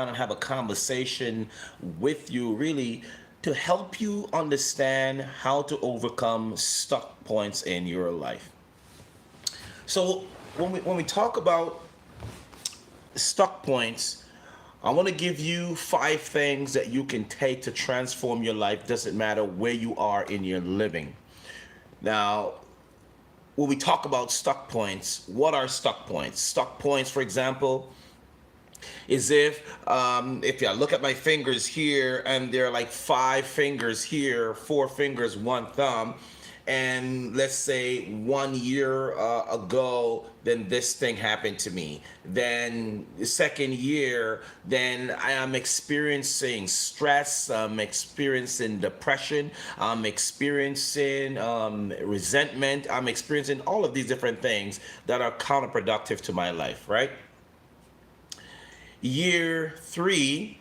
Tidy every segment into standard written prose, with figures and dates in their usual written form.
and have a conversation with you, really, to help you understand how to overcome stuck points in your life. So when we talk about stuck points, I want to give you 5 things that you can take to transform your life. Doesn't matter where you are in your living. Now, when we talk about stuck points, what are stuck points? Stuck points, for example, is if I look at my fingers here and there are like 5 fingers here, 4 fingers, one thumb, and let's say 1 year ago, then this thing happened to me. Then the second year, then I am experiencing stress, I'm experiencing depression, I'm experiencing resentment, I'm experiencing all of these different things that are counterproductive to my life, right? Year 3,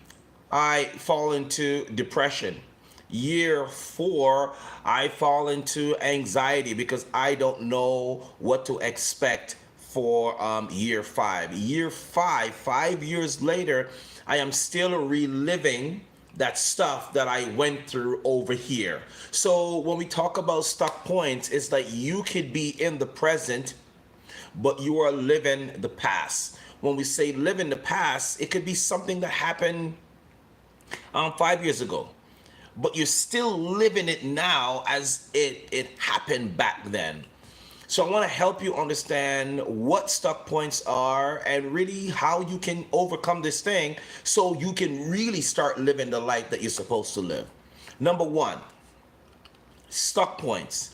I fall into depression. Year 4, I fall into anxiety because I don't know what to expect for year 5. Year 5, 5 years later, I am still reliving that stuff that I went through over here. So when we talk about stuck points, it's like you could be in the present, but you are living the past. When we say live in the past, it could be something that happened 5 years ago, but you're still living it now as it happened back then. So I want to help you understand what stuck points are and really how you can overcome this thing so you can really start living the life that you're supposed to live. Number one, stuck points.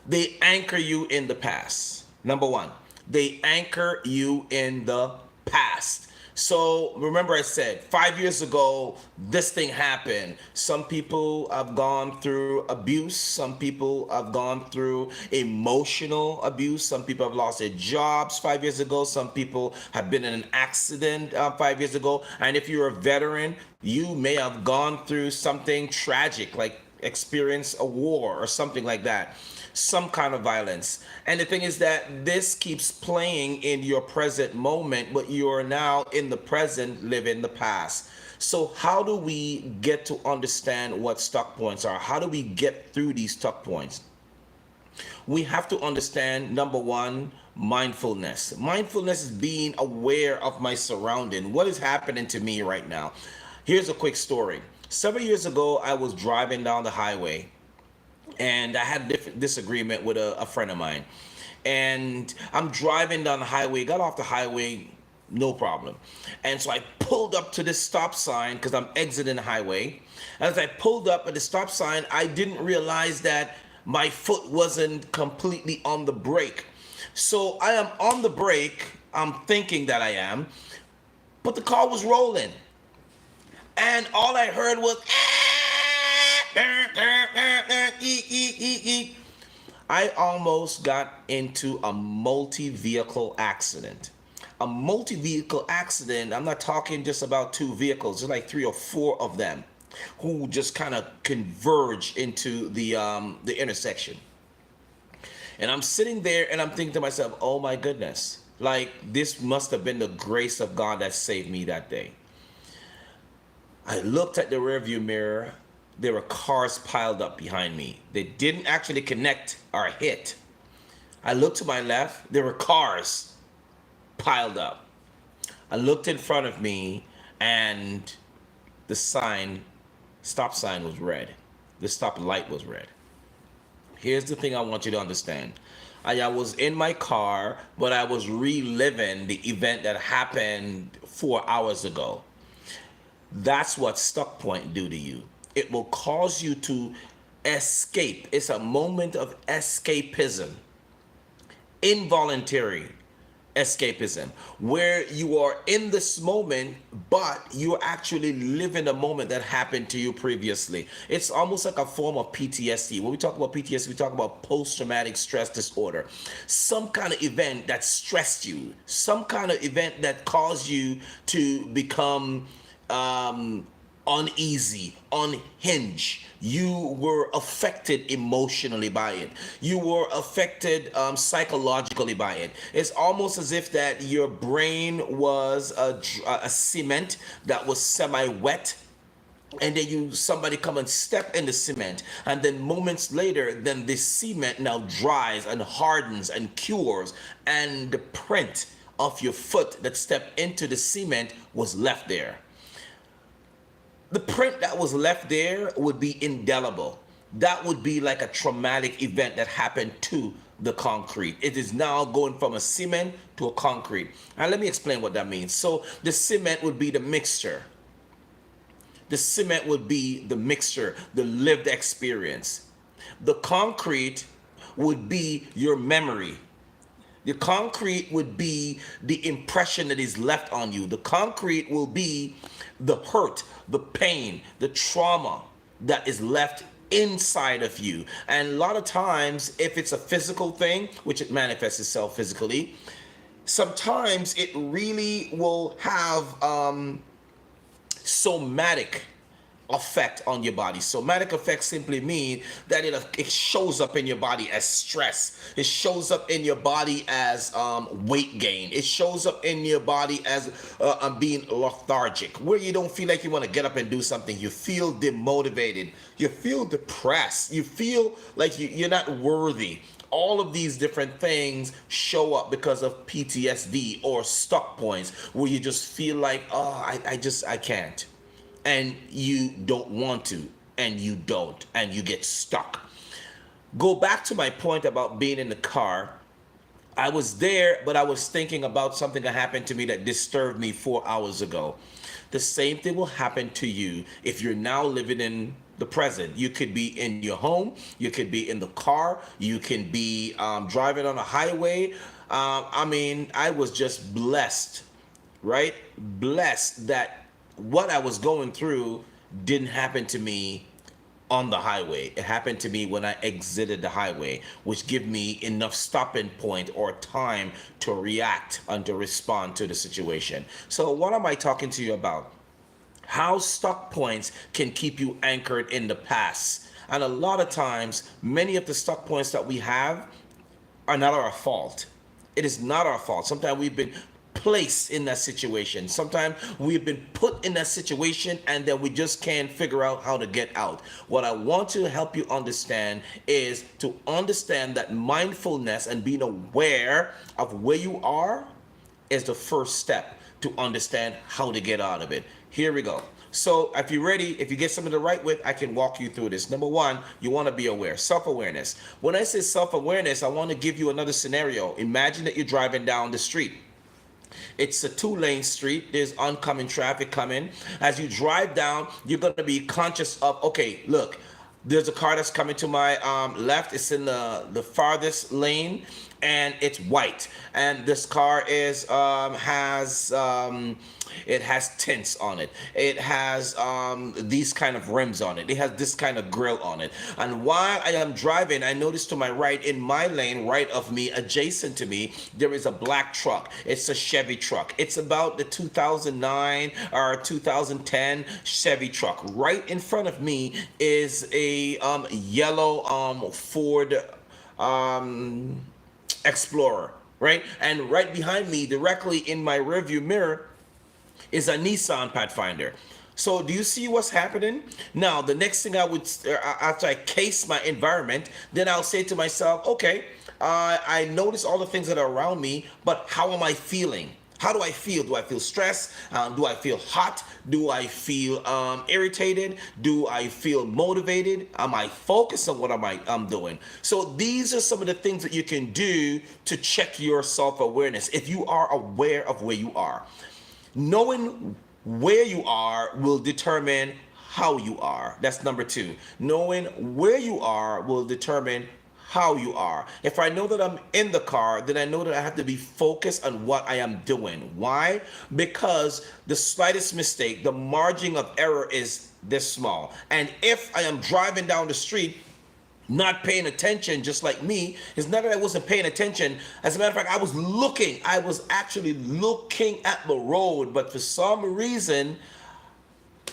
They anchor you in the past. Number one, they anchor you in the past. So remember, I said 5 years ago, this thing happened. Some people have gone through abuse. Some people have gone through emotional abuse. Some people have lost their jobs 5 years ago. Some people have been in an accident 5 years ago. And if you're a veteran, you may have gone through something tragic, like experience a war or something like that, some kind of violence. And the thing is that this keeps playing in your present moment, but you're now in the present living the past. So how do we get to understand what stuck points are? How do we get through these stuck points? We have to understand, number one, mindfulness. Mindfulness is being aware of my surrounding. What is happening to me right now? Here's a quick story. Several years ago, I was driving down the highway and I had a different disagreement with a friend of mine. And I'm driving down the highway, got off the highway, no problem. And so I pulled up to this stop sign because I'm exiting the highway. As I pulled up at the stop sign, I didn't realize that my foot wasn't completely on the brake. So I am on the brake, I'm thinking that I am, but the car was rolling. And all I heard was, I almost got into a multi-vehicle accident. A multi-vehicle accident, I'm not talking just about 2 vehicles, there's like 3 or 4 of them who just kind of converge into the intersection. And I'm sitting there and I'm thinking to myself, oh my goodness, like this must have been the grace of God that saved me that day. I looked at the rearview mirror. There were cars piled up behind me. They didn't actually connect or hit. I looked to my left. There were cars piled up. I looked in front of me, and the stop sign was red. The stop light was red. Here's the thing I want you to understand. I was in my car, but I was reliving the event that happened 4 hours ago. That's what stuck point do to you. It will cause you to escape. It's a moment of escapism, involuntary escapism, where you are in this moment, but you're actually living a moment that happened to you previously. It's almost like a form of PTSD. When we talk about PTSD, we talk about post-traumatic stress disorder. Some kind of event that stressed you, some kind of event that caused you to become uneasy, unhinged. You were affected emotionally by it. You were affected psychologically by it. It's almost as if that your brain was a cement that was semi-wet, and then somebody come and step in the cement, and then moments later then this cement now dries and hardens and cures, and the print of your foot that stepped into the cement was left there. The print that was left there would be indelible. That would be like a traumatic event that happened to the concrete. It is now going from a cement to a concrete. And let me explain what that means. So the cement would be the mixture. The cement would be the mixture, the lived experience. The concrete would be your memory. The concrete would be the impression that is left on you. The concrete will be the hurt, the pain, the trauma that is left inside of you. And a lot of times, if it's a physical thing, which it manifests itself physically, sometimes it really will have somatic effect on your body. Somatic effects simply mean that it shows up in your body as stress. It shows up in your body as weight gain. It shows up in your body as being lethargic, where you don't feel like you want to get up and do something. You feel demotivated. You feel depressed. You feel like you're not worthy. All of these different things show up because of PTSD or stuck points, where you just feel like, oh, I can't. And you don't want to, and you don't, and you get stuck. Go back to my point about being in the car. I was there, but I was thinking about something that happened to me that disturbed me 4 hours ago. The same thing will happen to you if you're now living in the present. You could be in your home, you could be in the car, you can be driving on a highway. I was just blessed, right? Blessed that what I was going through didn't happen to me on the highway. It happened to me when I exited the highway, which gave me enough stopping point or time to react and to respond to the situation. So what am I talking to you about? How stuck points can keep you anchored in the past. And a lot of times, many of the stuck points that we have are not our fault. It is not our fault. Sometimes we've been placed in that situation. Sometimes we've been put in that situation, and then we just can't figure out how to get out. What I want to help you understand is to understand that mindfulness and being aware of where you are is the first step to understand how to get out of it. Here we go. So if you're ready, if you get something to write with, I can walk you through this. Number one, you want to be aware. Self-awareness. When I say self-awareness, I want to give you another scenario. Imagine that you're driving down the street. It's a 2-lane street. There's oncoming traffic coming. As you drive down, you're going to be conscious of, okay, look, there's a car that's coming to my left. It's in the farthest lane, and it's white. And this car has tints on it. It has these kind of rims on it. It has this kind of grill on it. And while I am driving, I notice to my right, in my lane, right of me, adjacent to me, there is a black truck. It's a Chevy truck. It's about the 2009 or 2010 Chevy truck. Right in front of me is a yellow Ford Explorer, right? And right behind me, directly in my rearview mirror, is a Nissan Pathfinder. So do you see what's happening? Now, the next thing I would, after I case my environment, then I'll say to myself, okay, I notice all the things that are around me, but how am I feeling? How do I feel? Do I feel stressed? Do I feel hot? Do I feel irritated? Do I feel motivated? Am I focused on what I'm doing? So these are some of the things that you can do to check your self-awareness if you are aware of where you are. Knowing where you are will determine how you are. That's number two. Knowing where you are will determine how you are. If I know that I'm in the car, then I know that I have to be focused on what I am doing. Why? Because the slightest mistake, the margin of error is this small. And if I am driving down the street, not paying attention, just like me, it's not that I wasn't paying attention. As a matter of fact, I was actually looking at the road, but for some reason,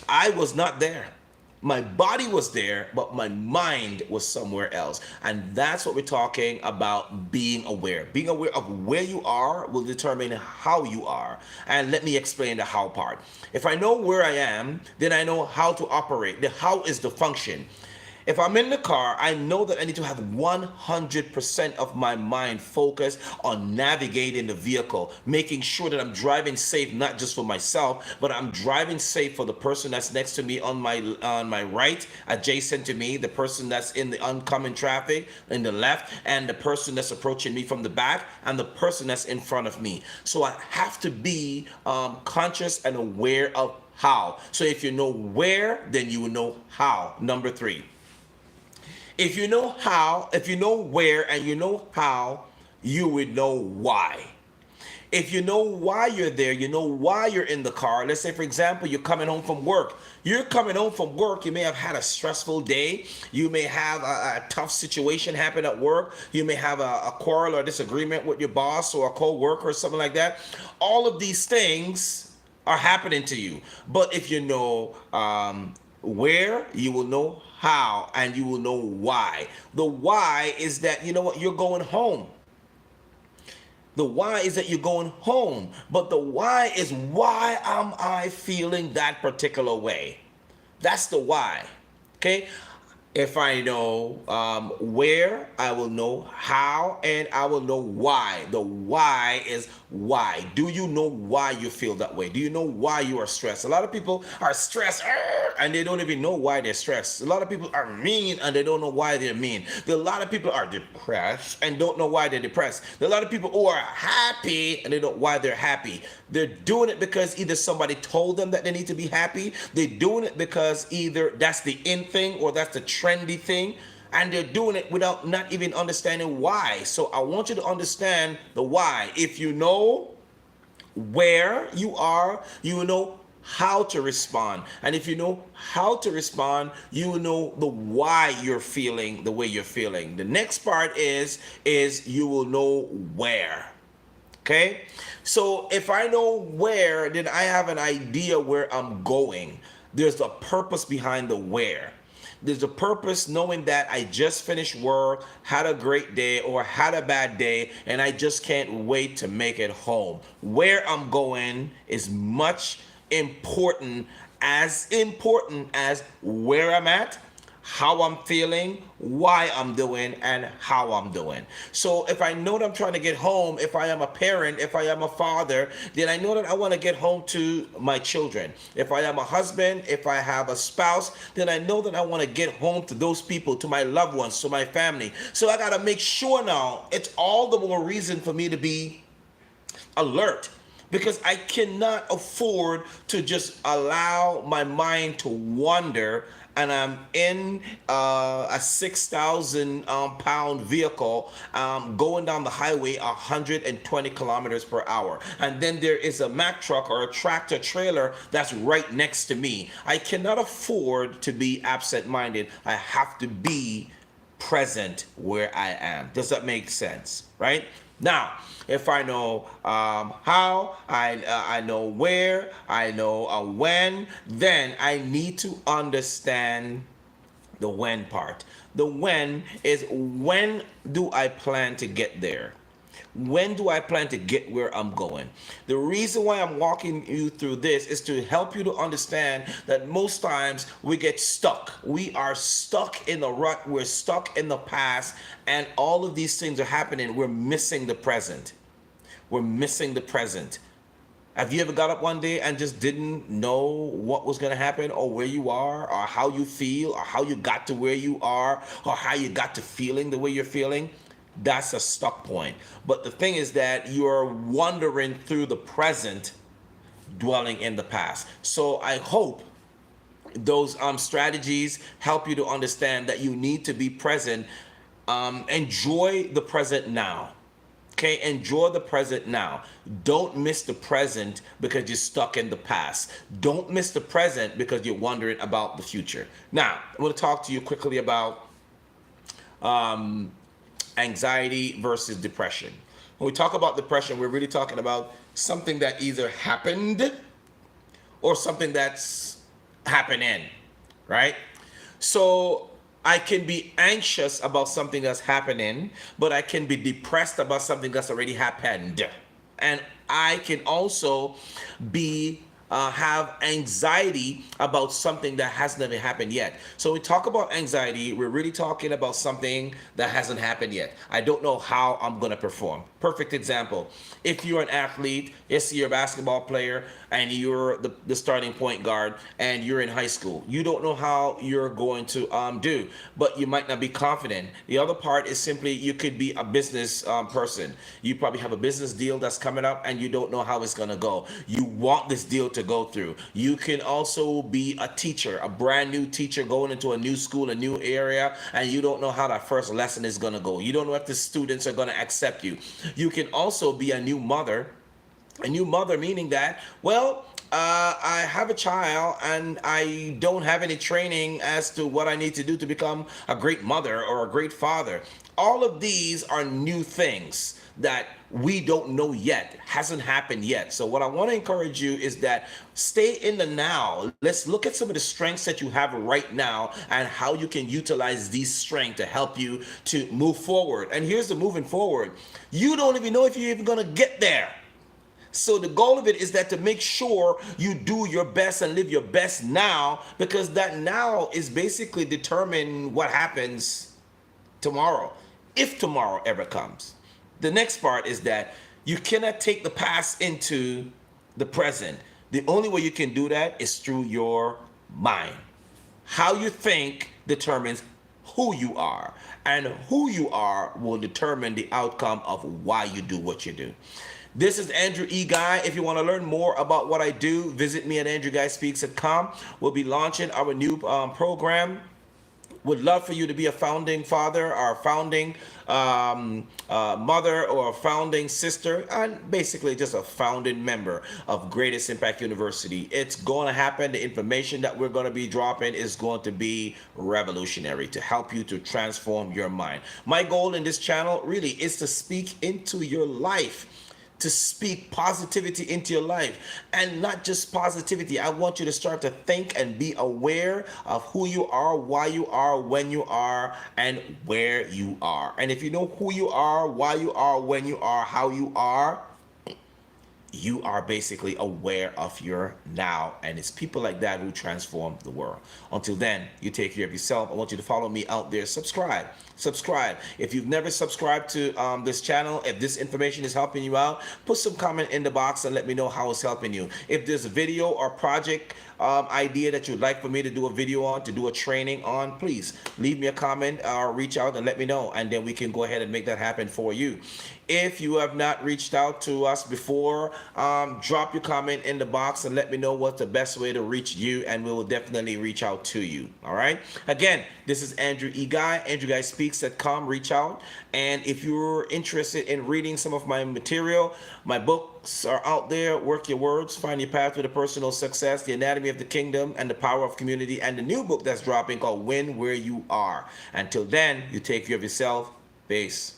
I was not there. My body was there, but my mind was somewhere else. And that's what we're talking about, being aware. Being aware of where you are will determine how you are. And let me explain the how part. If I know where I am, then I know how to operate. The how is the function. If I'm in the car, I know that I need to have 100% of my mind focused on navigating the vehicle, making sure that I'm driving safe, not just for myself, but I'm driving safe for the person that's next to me on my right, adjacent to me, the person that's in the oncoming traffic in the left, and the person that's approaching me from the back, and the person that's in front of me. So I have to be conscious and aware of how. So if you know where, then you will know how. Number three. If you know how, if you know where and you know how, you would know why. If you know why you're there, you know why you're in the car. Let's say, for example, you're coming home from work. You're coming home from work. You may have had a stressful day. You may have a tough situation happen at work. You may have a quarrel or disagreement with your boss or a co-worker or something like that. All of these things are happening to you. But if you know where, you will know how, and you will know why. The why is that, you know what, you're going home. The why is that you're going home. But the why is, why am I feeling that particular way? That's the why. Okay? If I know where, I will know how, and I will know why. The why is why. Do you know why you feel that way? Do you know why you are stressed? A lot of people are stressed and they don't even know why they're stressed. A lot of people are mean and they don't know why they're mean. A lot of people are depressed and don't know why they're depressed. There are a lot of people who are happy and they don't know why they're happy. They're doing it because either somebody told them that they need to be happy. They're doing it because either that's the in thing or that's the trendy thing. And they're doing it without not even understanding why. So I want you to understand the why. If you know where you are, you will know how to respond. And if you know how to respond, you will know the why you're feeling the way you're feeling. The next part is you will know where. Okay? So if I know where, then I have an idea where I'm going. There's a purpose behind the where. There's a purpose knowing that I just finished work, had a great day or had a bad day, and I just can't wait to make it home. Where I'm going is much important as where I'm at, how I'm feeling, why I'm doing, and how I'm doing. So if I know that I'm trying to get home, if I am a parent, if I am a father, then I know that I want to get home to my children. If I am a husband, if I have a spouse, then I know that I want to get home to those people, to my loved ones, to my family. So I got to make sure now, it's all the more reason for me to be alert, because I cannot afford to just allow my mind to wander and I'm in a 6,000 pound vehicle going down the highway 120 kilometers per hour. And then there is a Mack truck or a tractor trailer that's right next to me. I cannot afford to be absent-minded. I have to be present where I am. Does that make sense? Right? Now, if I know how, I know where, I know when, then I need to understand the when part. The when is, when do I plan to get there? When do I plan to get where I'm going? The reason why I'm walking you through this is to help you to understand that most times we get stuck. We are stuck in the rut. We're stuck in the past, and all of these things are happening. We're missing the present. We're missing the present. Have you ever got up one day and just didn't know what was going to happen or where you are or how you feel or how you got to where you are or how you got to feeling the way you're feeling? That's a stuck point. But the thing is that you're wandering through the present, dwelling in the past. So I hope those strategies help you to understand that you need to be present. Enjoy the present now. Okay, enjoy the present now. Don't miss the present because you're stuck in the past. Don't miss the present because you're wondering about the future. Now, I want to talk to you quickly about anxiety versus depression. When we talk about depression, we're really talking about something that either happened or something that's happening, right? So I can be anxious about something that's happening, but I can be depressed about something that's already happened. And I can also be have anxiety about something that has never happened yet. So we talk about anxiety, we're really talking about something that hasn't happened yet. I don't know how I'm going to perform. Perfect example. If you're an athlete, yes, you're a basketball player and you're the starting point guard and you're in high school, you don't know how you're going to do, but you might not be confident. The other part is simply you could be a business person. You probably have a business deal that's coming up and you don't know how it's going to go. You want this deal to go through. You can also be a teacher, a brand new teacher going into a new school, a new area, and you don't know how that first lesson is going to go. You don't know if the students are going to accept you. You can also be a new mother, meaning that, well, I have a child and I don't have any training as to what I need to do to become a great mother or a great father. All of these are new things that we don't know yet, hasn't happened yet. So what I want to encourage you is that stay in the now. Let's look at some of the strengths that you have right now and how you can utilize these strengths to help you to move forward. And here's the moving forward. You don't even know if you're even going to get there. So the goal of it is that to make sure you do your best and live your best now, because that now is basically determine what happens tomorrow, if tomorrow ever comes. The next part is that you cannot take the past into the present. The only way you can do that is through your mind. How you think determines who you are, and who you are will determine the outcome of why you do what you do. This is Andrew E. Guy. If you want to learn more about what I do, visit me at andrewguyspeaks.com. We'll be launching our new program. Would love for you to be a founding father or a founding mother or a founding sister, and basically just a founding member of Greatest Impact University. It's going to happen. The information that we're going to be dropping is going to be revolutionary to help you to transform your mind. My goal in this channel really is to speak into your life, to speak positivity into your life, and not just positivity. I want you to start to think and be aware of who you are, why you are, when you are, and where you are. And if you know who you are, why you are, when you are, how you are basically aware of your now, and it's people like that who transform the world. Until then, you take care of yourself. I want you to follow me out there. Subscribe. If you've never subscribed to this channel, if this information is helping you out, put some comment in the box and let me know how it's helping you. If there's a video or project idea that you'd like for me to do a video on, to do a training on, please leave me a comment or reach out and let me know, and then we can go ahead and make that happen for you. If you have not reached out to us before, drop your comment in the box and let me know what's the best way to reach you, and we will definitely reach out to you. All right. Again, this is Andrew E. Guy, AndrewGuySpeaks.com. Reach out. And if you're interested in reading some of my material, my books are out there. Work Your Words, Find Your Path to Personal Success, The Anatomy of the Kingdom, and the Power of Community, and the new book that's dropping called Win Where You Are. Until then, you take care of yourself. Peace.